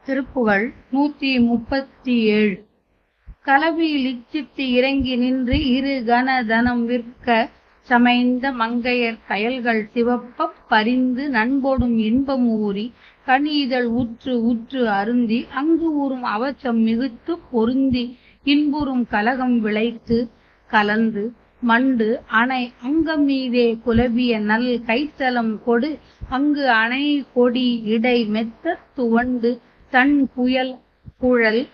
திருப்புகழ் 137. கலவியில் இச்சித்து இறங்கி நின்று இரு கனதனம் விற்க சமைந்த மங்கையர் கயல்கள் சிவப்பப் பரிந்து நண்பொடும் இன்பம் ஊறி கனிதழ் உற்று உற்று அருந்தி அங்கு ஊறும் அவச்சம் மிகுத்து பொருந்தி இன்புறும் கலகம் விளைத்து கலந்து மண்டு அணை அங்கம் மீதே குலவிய நல் கைத்தலம் கொடு அங்கு அணை கொடி இடை மெத்த துவண்டு தன் புயல் குழல்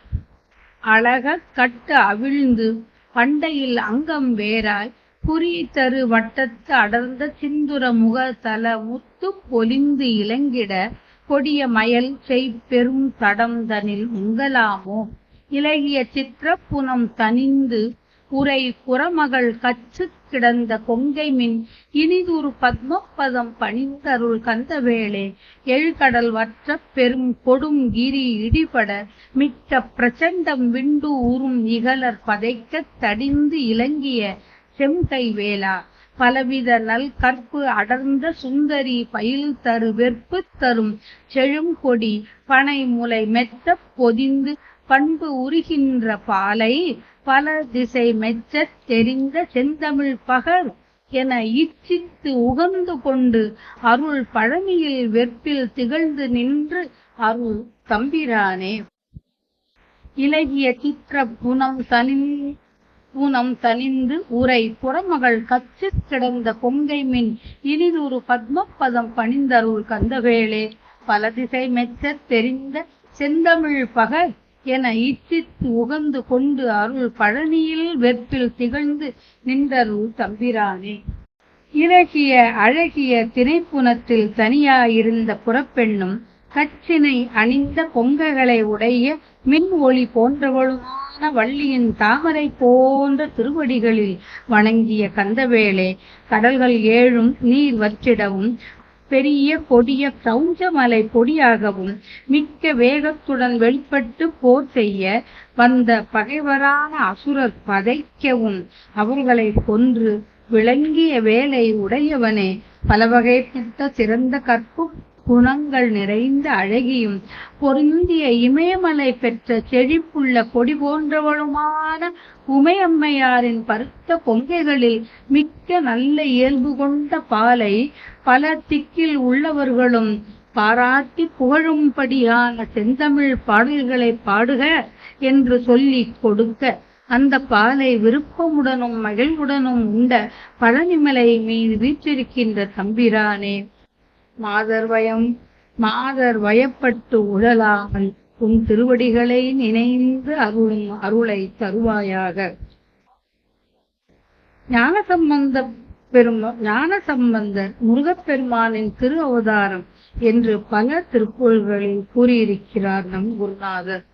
அழக கட்டு அவிழ்ந்து பண்டையில் அங்கம் வேறாய் குறி தரு வட்டத்து அடர்ந்த சிந்துர முக தல முத்து பொலிந்து இலங்கிட கொடிய மயல் செய்பெரும் தடம் தனில் உங்கலாமோ இலகிய சித்திர புனம் தனிந்து உரை புறமகள் கச்சு கிடந்த கொங்கைமின் இனிதுரு பத்மபதம் பணிந்தருள் கந்தவேளே எழுகடல் வற்ற பெரும் கொடும் கிரி இடிபட மிக்க பிரச்சண்டம் விண்டு ஊறும் இகலர் பதைக்க தடிந்து இலங்கிய செம்கை வேளா பலவித நல் கற்பு அடர்ந்த சுந்தரி பயில் தரு வெற்பு தரும் செழுங்கொடி பனை முலை மெத்த பொதிந்து பண்பு உருகின்ற பாலை பல திசை மெச்சத் தெரிந்த செந்தமிழ் பகர் என இச்சித்து உகந்து கொண்டு அருள் பழனியில் வெற்பில் திகழ்ந்து நின்று அருள் தம்பிரானே. இலகிய சித்திர புனம் தனிந்து உரை புறமகள் கச்சு கிடந்த கொங்கைமின் இனிதுரு பத்மபதம் பணிந்தருள் கந்தவேளே பல திசை மெச்சத் தெரிந்த செந்தமிழ் பகர் என இச்சித்து உகந்து கொண்டு அருள் பழனியில் வெற்பில் திகழ்ந்து நின்றருள் தம்பிரானே. இலகிய அழகிய திணைப்புனத்தில் தனியாயிருந்த புறப்பெண்ணும் கச்சினை அணிந்த கொங்கைகளை உடைய மின் ஒளி போன்றவளுமான வள்ளியின் தாமரை போன்ற திருவடிகளில் வணங்கிய கந்தவேளே கடல்கள் ஏழும் நீர் வற்றிடவும் பெரிய கொடிய கிரௌஞ்சமலை பொடியாகவும் மிக்க வேகத்துடன் வெளிப்பட்டு போர் செய்ய வந்த பகைவரான அசுரர் பதைக்கவும் அவர்களை கொன்று விளங்கிய வேலை உடையவனே பலவகைப்பட்ட சிறந்த கற்பு குணங்கள் நிறைந்த அழகியும் பொருந்திய இமயமலை பெற்ற செழிப்புள்ள கொடி போன்றவளுமான உமையம்மையாரின் பருத்த கொங்கைகளில் மிக்க நல்ல இயல்பு கொண்ட பாலை பல திக்கில் உள்ளவர்களும் பாராட்டி புகழும்படியான செந்தமிழ் பாடல்களை பாடுக என்று சொல்லி கொடுக்க அந்த பாலை விருப்பமுடனும் மகிழ்வுடனும் உண்ட பழனிமலை மீது வீற்றிருக்கின்ற தம்பிரானே. மாதர் வயப்பட்டு உழலாமல் உன் திருவடிகளை நினைந்து அருளை தருவாயாக. ஞானசம்பந்தர் முருகப்பெருமானின் திரு அவதாரம் என்று பல திருப்புகழ்களில் கூறியிருக்கிறார் நம் குருநாதர்.